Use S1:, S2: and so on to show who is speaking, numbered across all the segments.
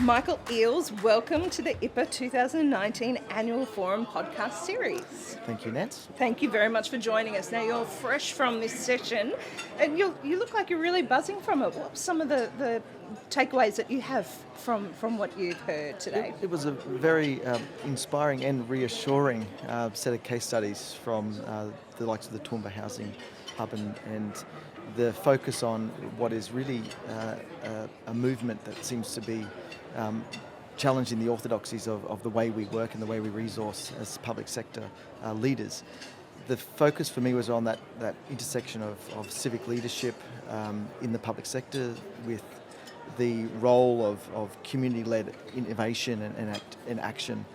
S1: Michael Eales, welcome to the IPAA 2019 Annual Forum podcast series.
S2: Thank you, Nance.
S1: Thank you very much for joining us. Now you're fresh from this session and you look like you're really buzzing from it. What are some of the takeaways that you have from what you've heard today?
S2: It was a very inspiring and reassuring set of case studies from the likes of the Toowoomba Housing Hub and the focus on what is really a movement that seems to be challenging the orthodoxies of the way we work and the way we resource as public sector leaders. The focus for me was on that intersection of civic leadership in the public sector with the role of community-led innovation and action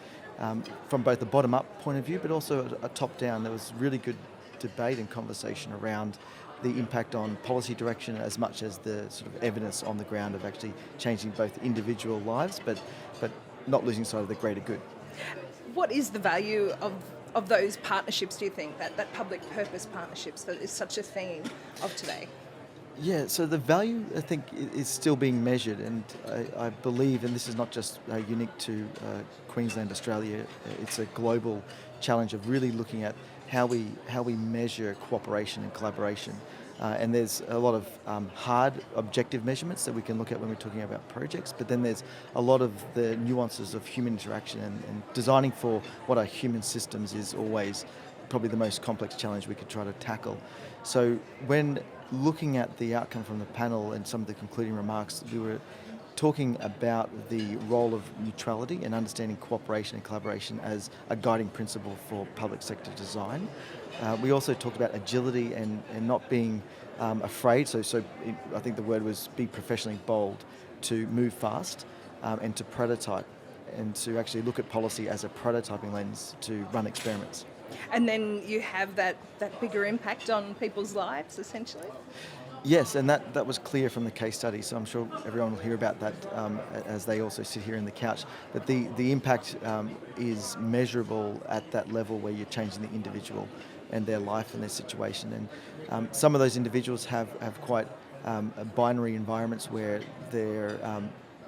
S2: from both a bottom-up point of view, but also a top-down. There was really good debate and conversation around the impact on policy direction as much as the sort of evidence on the ground of actually changing both individual lives, but not losing sight of the greater good.
S1: What is the value of those partnerships, do you think, that public purpose partnerships that is such a theme of today?
S2: Yeah, so the value, I think, is still being measured, and I believe, and this is not just unique to Queensland, Australia, it's a global challenge of really looking at how we measure cooperation and collaboration. And there's a lot of hard objective measurements that we can look at when we're talking about projects, but then there's a lot of the nuances of human interaction and designing for what are human systems is always probably the most complex challenge we could try to tackle. So when looking at the outcome from the panel and some of the concluding remarks, we were talking about the role of neutrality and understanding cooperation and collaboration as a guiding principle for public sector design. We also talked about agility and not being afraid, so I think the word was be professionally bold, to move fast and to prototype and to actually look at policy as a prototyping lens to run experiments.
S1: And then you have that bigger impact on people's lives, essentially?
S2: Yes, and that was clear from the case study, so I'm sure everyone will hear about that as they also sit here in the couch. But the impact is measurable at that level where you're changing the individual and their life and their situation. And some of those individuals have quite binary environments where they're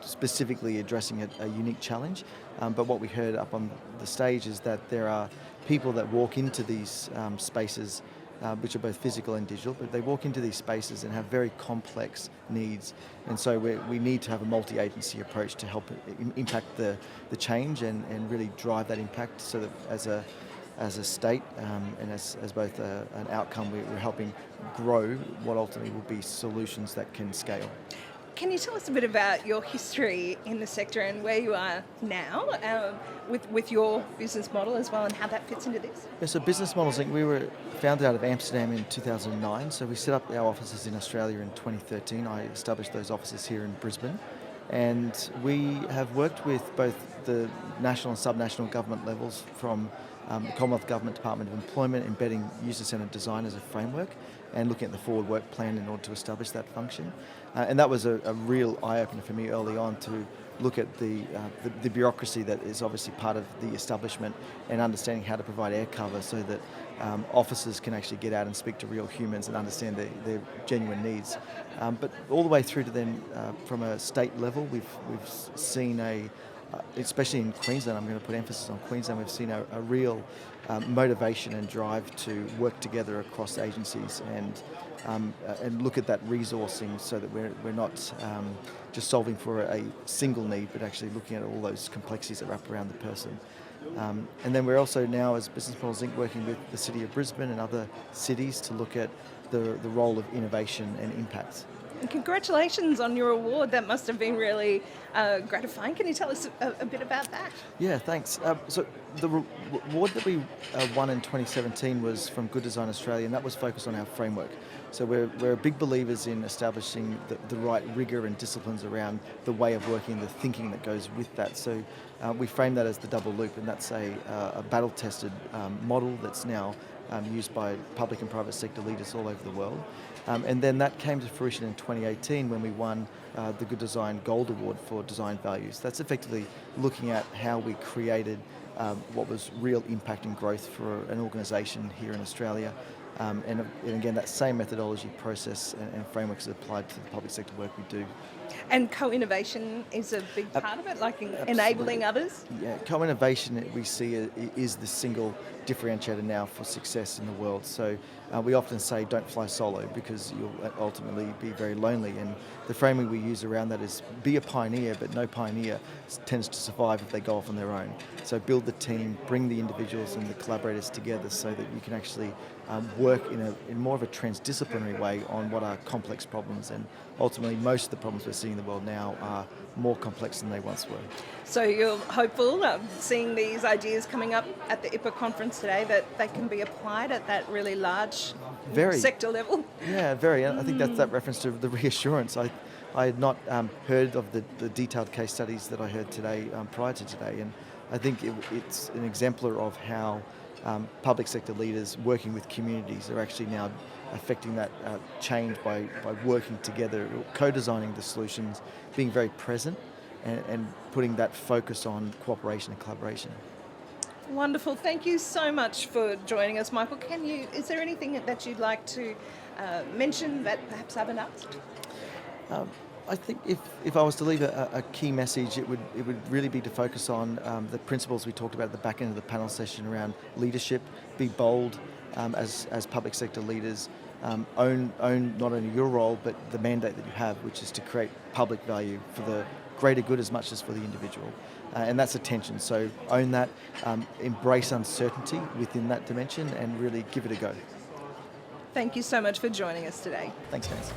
S2: specifically addressing a unique challenge. But what we heard up on the stage is that there are people that walk into these spaces which are both physical and digital, but they walk into these spaces and have very complex needs. And so we need to have a multi-agency approach to help impact the change and really drive that impact so that as a state and as both an outcome, we're helping grow what ultimately will be solutions that can scale.
S1: Can you tell us a bit about your history in the sector and where you are now with your business model as well and how that fits into this?
S2: Yeah, so Business Models Inc., we were founded out of Amsterdam in 2009, so we set up our offices in Australia in 2013. I established those offices here in Brisbane, and we have worked with both the national and subnational government levels from the Commonwealth Government Department of Employment, embedding user-centred design as a framework and looking at the forward work plan in order to establish that function. And that was a real eye-opener for me early on to look at the bureaucracy that is obviously part of the establishment and understanding how to provide air cover so that officers can actually get out and speak to real humans and understand their genuine needs. But all the way through to then, from a state level, we've seen especially in Queensland, I'm going to put emphasis on Queensland, we've seen a real motivation and drive to work together across agencies and look at that resourcing so that we're not just solving for a single need, but actually looking at all those complexities that wrap around the person. And then we're also now, as Business Models Inc., working with the City of Brisbane and other cities to look at the role of innovation and impact.
S1: And congratulations on your award. That must have been really gratifying. Can you tell us a bit about that?
S2: Yeah, thanks. So the award that we won in 2017 was from Good Design Australia, and that was focused on our framework. So we're big believers in establishing the right rigour and disciplines around the way of working, the thinking that goes with that. So we frame that as the double loop, and that's a battle-tested model that's now used by public and private sector leaders all over the world. And then that came to fruition in 2018 when we won the Good Design Gold Award for Design Values. That's effectively looking at how we created what was real impact and growth for an organisation here in Australia And again, that same methodology, process and frameworks is applied to the public sector work we do.
S1: And co-innovation is a big part of it, like enabling others?
S2: Yeah, co-innovation we see is the single differentiator now for success in the world. So we often say don't fly solo because you'll ultimately be very lonely. And the framing we use around that is be a pioneer, but no pioneer tends to survive if they go off on their own. So build the team, bring the individuals and the collaborators together so that you can actually work in more of a transdisciplinary way on what are complex problems. And ultimately, most of the problems we're seeing in the world now are more complex than they once were.
S1: So you're hopeful of seeing these ideas coming up at the IPAA conference today, that they can be applied at that really large sector level?
S2: Yeah, very. I think that's that reference to the reassurance. I had not heard of the detailed case studies that I heard today prior to today, and I think it's an exemplar of how public sector leaders working with communities are actually now affecting that change by working together, co-designing the solutions, being very present and putting that focus on cooperation and collaboration.
S1: Wonderful. Thank you so much for joining us, Michael. Is there anything that you'd like to mention that perhaps I haven't asked?
S2: I think if I was to leave a key message, it would really be to focus on the principles we talked about at the back end of the panel session around leadership, be bold as public sector leaders, own not only your role but the mandate that you have, which is to create public value for the greater good as much as for the individual. And that's a tension. So own that, embrace uncertainty within that dimension and really give it a go.
S1: Thank you so much for joining us today.
S2: Thanks, Nance.